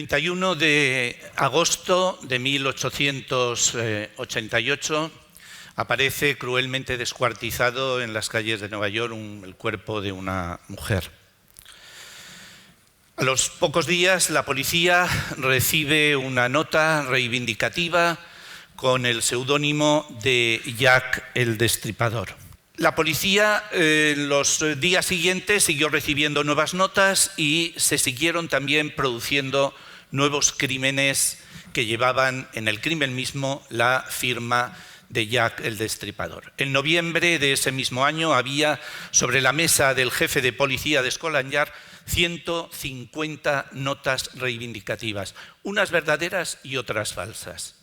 31 de agosto de 1888 aparece cruelmente descuartizado en las calles de Nueva York el cuerpo de una mujer. A los pocos días la policía recibe una nota reivindicativa con el seudónimo de Jack el Destripador. La policía en los días siguientes siguió recibiendo nuevas notas y se siguieron también produciendo nuevos crímenes que llevaban en el crimen mismo la firma de Jack el Destripador. En noviembre de ese mismo año había sobre la mesa del jefe de policía de Scotland Yard 150 notas reivindicativas, unas verdaderas y otras falsas.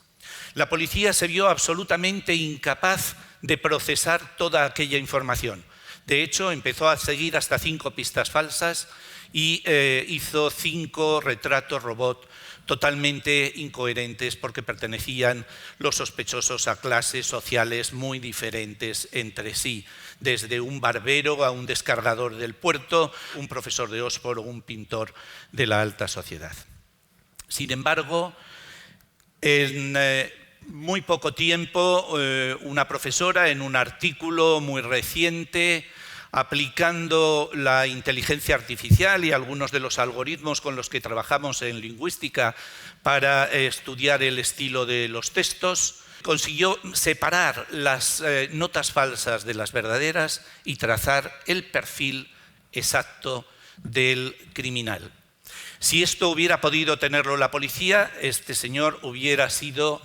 La policía se vio absolutamente incapaz de procesar toda aquella información. De hecho, empezó a seguir hasta 5 pistas falsas y hizo 5 retratos robot totalmente incoherentes porque pertenecían los sospechosos a clases sociales muy diferentes entre sí, desde un barbero a un descargador del puerto, un profesor de Oxford o un pintor de la alta sociedad. Sin embargo, en muy poco tiempo, una profesora en un artículo muy reciente, aplicando la inteligencia artificial y algunos de los algoritmos con los que trabajamos en lingüística para estudiar el estilo de los textos, consiguió separar las notas falsas de las verdaderas y trazar el perfil exacto del criminal. Si esto hubiera podido tenerlo la policía, este señor hubiera sido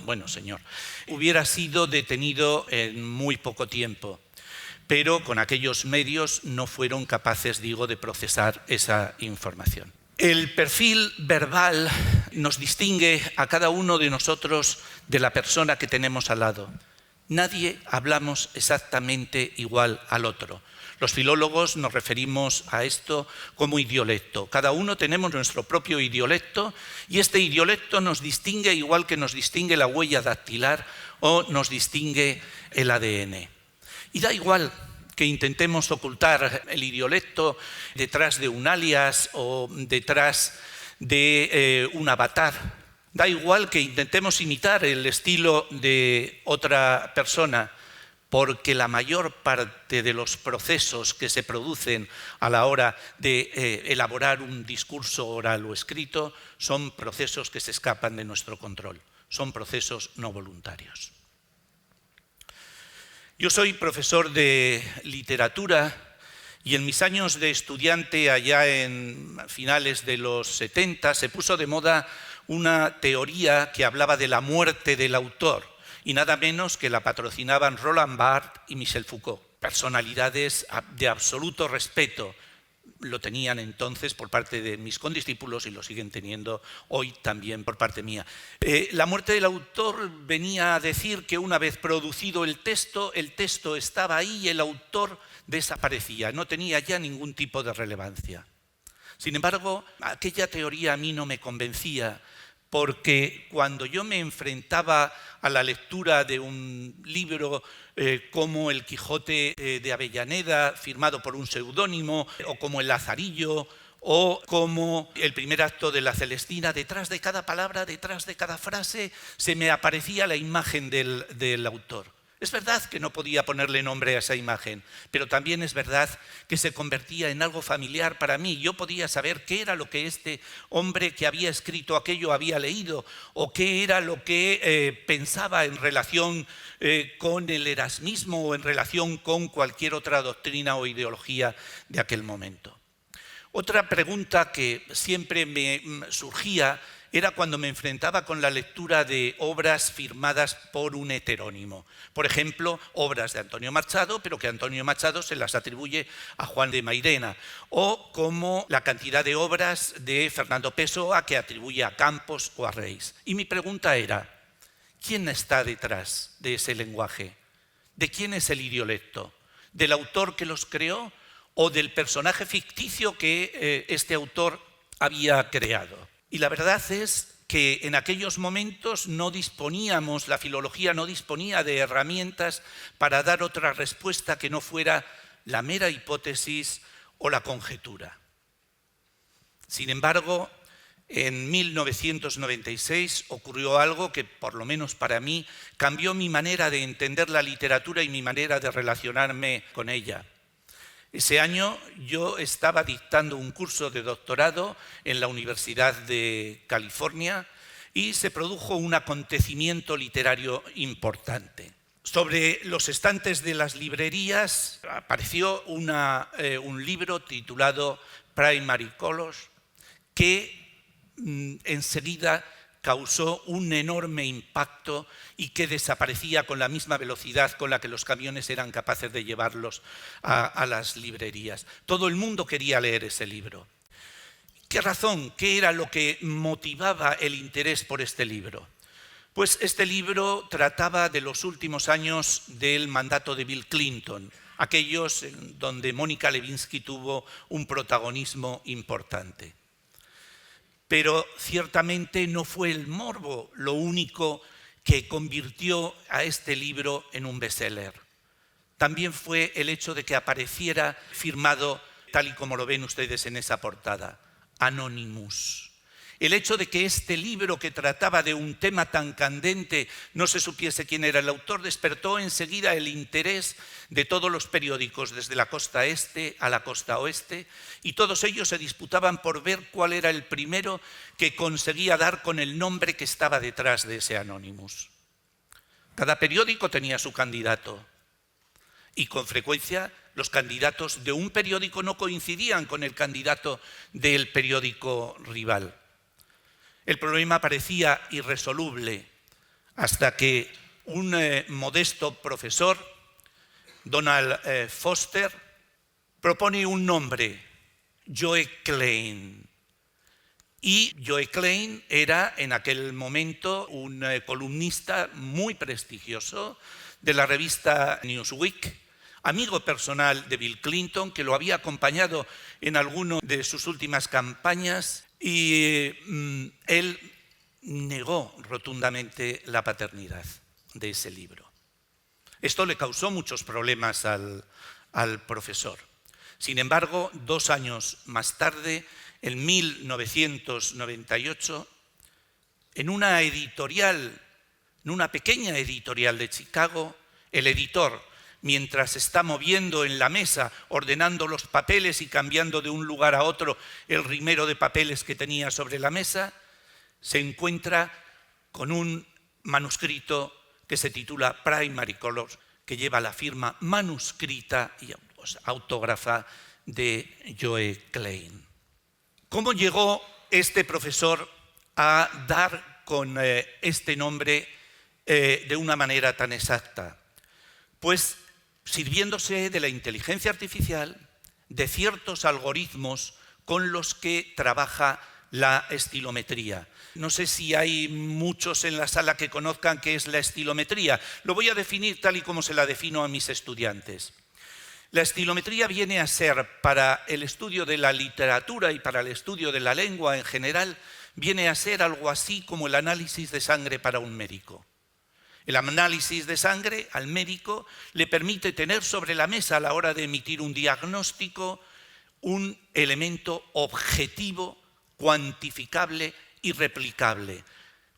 detenido en muy poco tiempo. Pero con aquellos medios no fueron capaces, de procesar esa información. El perfil verbal nos distingue a cada uno de nosotros de la persona que tenemos al lado. Nadie hablamos exactamente igual al otro. Los filólogos nos referimos a esto como idiolecto. Cada uno tenemos nuestro propio idiolecto y este idiolecto nos distingue igual que nos distingue la huella dactilar o nos distingue el ADN. Y da igual que intentemos ocultar el idiolecto detrás de un alias o detrás de un avatar. Da igual que intentemos imitar el estilo de otra persona, porque la mayor parte de los procesos que se producen a la hora de elaborar un discurso oral o escrito son procesos que se escapan de nuestro control, son procesos no voluntarios. Yo soy profesor de literatura y en mis años de estudiante, allá en finales de los 70, se puso de moda una teoría que hablaba de la muerte del autor, y nada menos que la patrocinaban Roland Barthes y Michel Foucault, personalidades de absoluto respeto. Lo tenían entonces por parte de mis condiscípulos y lo siguen teniendo hoy también por parte mía. La muerte del autor venía a decir que una vez producido el texto estaba ahí y el autor desaparecía, no tenía ya ningún tipo de relevancia. Sin embargo, aquella teoría a mí no me convencía, porque cuando yo me enfrentaba a la lectura de un libro como El Quijote de Avellaneda, firmado por un seudónimo, o como El Lazarillo, o como el primer acto de La Celestina, detrás de cada palabra, detrás de cada frase, se me aparecía la imagen del autor. Es verdad que no podía ponerle nombre a esa imagen, pero también es verdad que se convertía en algo familiar para mí. Yo podía saber qué era lo que este hombre que había escrito aquello había leído o qué era lo que pensaba en relación con el erasmismo o en relación con cualquier otra doctrina o ideología de aquel momento. Otra pregunta que siempre me surgía era cuando me enfrentaba con la lectura de obras firmadas por un heterónimo. Por ejemplo, obras de Antonio Machado, pero que Antonio Machado se las atribuye a Juan de Mairena, o como la cantidad de obras de Fernando Pessoa que atribuye a Campos o a Reis. Y mi pregunta era, ¿quién está detrás de ese lenguaje? ¿De quién es el idiolecto? ¿Del autor que los creó o del personaje ficticio que este autor había creado? Y la verdad es que en aquellos momentos la filología no disponía de herramientas para dar otra respuesta que no fuera la mera hipótesis o la conjetura. Sin embargo, En 1996 ocurrió algo que, por lo menos para mí, cambió mi manera de entender la literatura y mi manera de relacionarme con ella. Ese año yo estaba dictando un curso de doctorado en la Universidad de California y se produjo un acontecimiento literario importante. Sobre los estantes de las librerías apareció un libro titulado Primary Colors que enseguida causó un enorme impacto y que desaparecía con la misma velocidad con la que los camiones eran capaces de llevarlos a las librerías. Todo el mundo quería leer ese libro. ¿Qué razón? ¿Qué era lo que motivaba el interés por este libro? Pues este libro trataba de los últimos años del mandato de Bill Clinton, aquellos donde Mónica Lewinsky tuvo un protagonismo importante. Pero ciertamente no fue el morbo lo único que convirtió a este libro en un bestseller. También fue el hecho de que apareciera firmado, tal y como lo ven ustedes en esa portada, Anonymous. El hecho de que este libro, que trataba de un tema tan candente, no se supiese quién era el autor, despertó enseguida el interés de todos los periódicos, desde la costa este a la costa oeste, y todos ellos se disputaban por ver cuál era el primero que conseguía dar con el nombre que estaba detrás de ese Anonymous. Cada periódico tenía su candidato, y con frecuencia los candidatos de un periódico no coincidían con el candidato del periódico rival. El problema parecía irresoluble hasta que un modesto profesor, Donald Foster, propone un nombre, Joe Klein. Y Joe Klein era en aquel momento un columnista muy prestigioso de la revista Newsweek, amigo personal de Bill Clinton, que lo había acompañado en alguna de sus últimas campañas, y él negó rotundamente la paternidad de ese libro. Esto le causó muchos problemas al profesor. Sin embargo, 2 años más tarde, en 1998, en una pequeña editorial de Chicago, el editor, mientras está moviendo en la mesa, ordenando los papeles y cambiando de un lugar a otro el rimero de papeles que tenía sobre la mesa, se encuentra con un manuscrito que se titula Primary Colors, que lleva la firma manuscrita y autógrafa de Joe Klein. ¿Cómo llegó este profesor a dar con este nombre de una manera tan exacta? Pues sirviéndose de la inteligencia artificial, de ciertos algoritmos con los que trabaja la estilometría. No sé si hay muchos en la sala que conozcan qué es la estilometría. Lo voy a definir tal y como se la defino a mis estudiantes. La estilometría viene a ser, para el estudio de la literatura y para el estudio de la lengua en general, viene a ser algo así como el análisis de sangre para un médico. El análisis de sangre al médico le permite tener sobre la mesa a la hora de emitir un diagnóstico un elemento objetivo, cuantificable y replicable,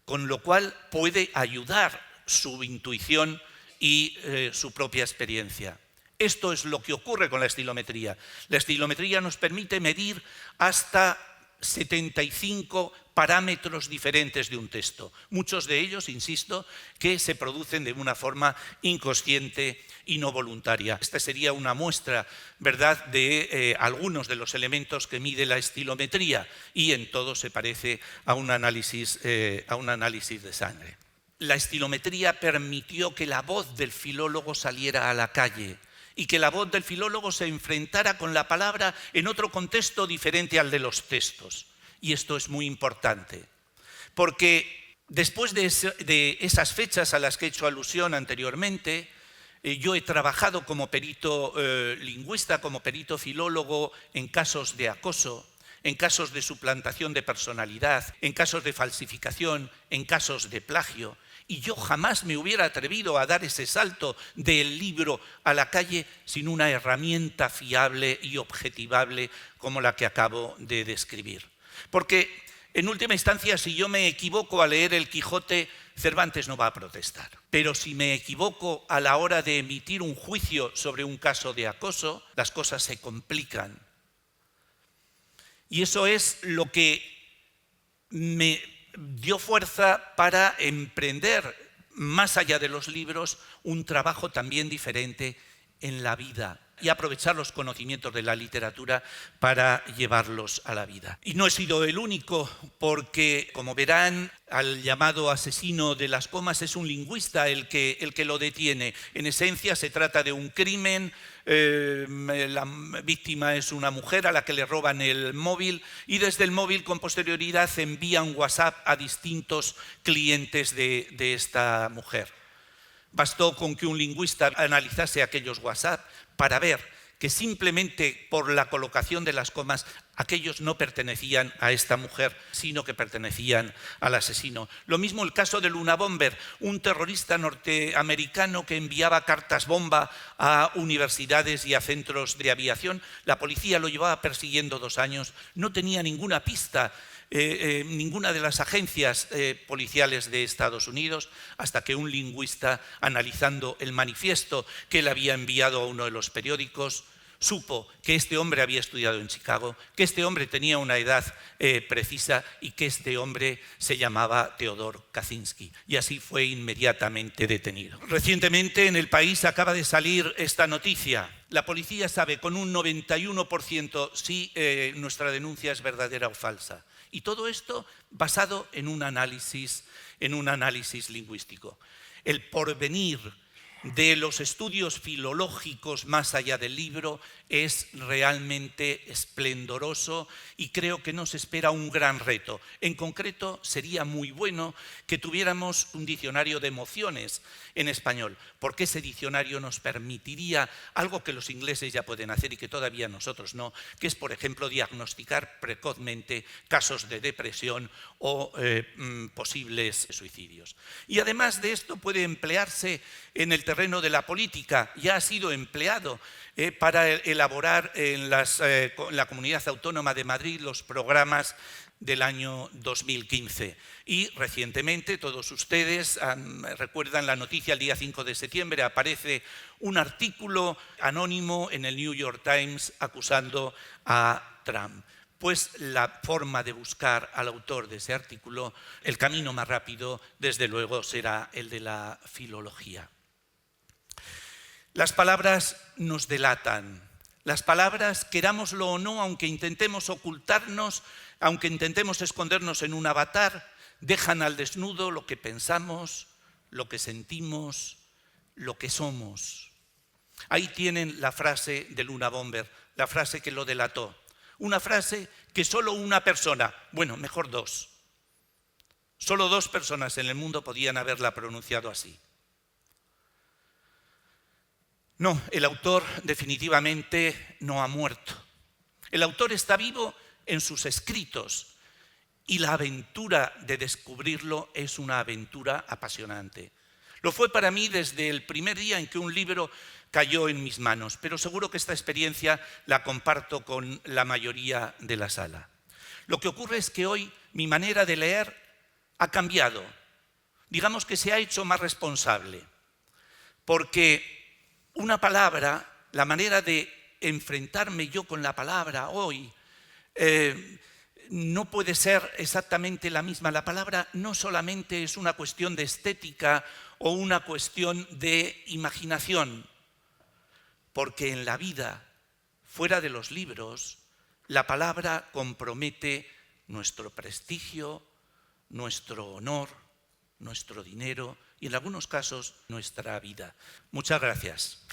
con lo cual puede ayudar su intuición y su propia experiencia. Esto es lo que ocurre con la estilometría. La estilometría nos permite medir hasta 75 parámetros diferentes de un texto. Muchos de ellos, insisto, que se producen de una forma inconsciente y no voluntaria. Esta sería una muestra, ¿verdad?, de algunos de los elementos que mide la estilometría, y en todo se parece a un análisis de sangre. La estilometría permitió que la voz del filólogo saliera a la calle y que la voz del filólogo se enfrentara con la palabra en otro contexto diferente al de los textos. Y esto es muy importante, porque después de esas fechas a las que he hecho alusión anteriormente, yo he trabajado como perito lingüista, como perito filólogo en casos de acoso, en casos de suplantación de personalidad, en casos de falsificación, en casos de plagio. Y yo jamás me hubiera atrevido a dar ese salto del libro a la calle sin una herramienta fiable y objetivable como la que acabo de describir. Porque En última instancia, si yo me equivoco al leer El Quijote, Cervantes no va a protestar. Pero si me equivoco a la hora de emitir un juicio sobre un caso de acoso, las cosas se complican. Y eso es lo que me dio fuerza para emprender, más allá de los libros, un trabajo también diferente en la vida y aprovechar los conocimientos de la literatura para llevarlos a la vida. Y no he sido el único, porque, como verán, al llamado asesino de las comas es un lingüista el que lo detiene. En esencia se trata de un crimen, la víctima es una mujer a la que le roban el móvil y desde el móvil con posterioridad envía un WhatsApp a distintos clientes de esta mujer. Bastó con que un lingüista analizase aquellos WhatsApp para ver que simplemente por la colocación de las comas aquellos no pertenecían a esta mujer, sino que pertenecían al asesino. Lo mismo el caso de Luna Bomber, un terrorista norteamericano que enviaba cartas bomba a universidades y a centros de aviación. La policía lo llevaba persiguiendo 2 años, no tenía ninguna pista. Ninguna de las agencias policiales de Estados Unidos, hasta que un lingüista, analizando el manifiesto que él había enviado a uno de los periódicos, supo que este hombre había estudiado en Chicago, que este hombre tenía una edad precisa y que este hombre se llamaba Theodor Kaczynski. Y así fue inmediatamente detenido. Recientemente en el país acaba de salir esta noticia. La policía sabe con un 91% si nuestra denuncia es verdadera o falsa. Y todo esto basado en un análisis lingüístico. El porvenir de los estudios filológicos más allá del libro es realmente esplendoroso y creo que nos espera un gran reto. En concreto, sería muy bueno que tuviéramos un diccionario de emociones en español, porque ese diccionario nos permitiría algo que los ingleses ya pueden hacer y que todavía nosotros no, que es, por ejemplo, diagnosticar precozmente casos de depresión o posibles suicidios. Y además de esto puede emplearse en el terreno de la política. Ya ha sido empleado para elaborar en la Comunidad Autónoma de Madrid los programas del año 2015. Y recientemente, todos ustedes recuerdan la noticia, el día 5 de septiembre aparece un artículo anónimo en el New York Times acusando a Trump. Pues la forma de buscar al autor de ese artículo, el camino más rápido, desde luego, será el de la filología. Las palabras nos delatan. Las palabras, querámoslo o no, aunque intentemos ocultarnos, aunque intentemos escondernos en un avatar, dejan al desnudo lo que pensamos, lo que sentimos, lo que somos. Ahí tienen la frase de Luna Bomber, la frase que lo delató. Una frase que solo una persona, bueno, mejor 2, solo 2 personas en el mundo podían haberla pronunciado así. No, el autor definitivamente no ha muerto. El autor está vivo en sus escritos y la aventura de descubrirlo es una aventura apasionante. Lo fue para mí desde el primer día en que un libro cayó en mis manos, pero seguro que esta experiencia la comparto con la mayoría de la sala. Lo que ocurre es que hoy mi manera de leer ha cambiado. Digamos que se ha hecho más responsable, porque una palabra, la manera de enfrentarme yo con la palabra hoy, no puede ser exactamente la misma. La palabra no solamente es una cuestión de estética o una cuestión de imaginación, porque en la vida, fuera de los libros, la palabra compromete nuestro prestigio, nuestro honor, nuestro dinero y en algunos casos nuestra vida. Muchas gracias.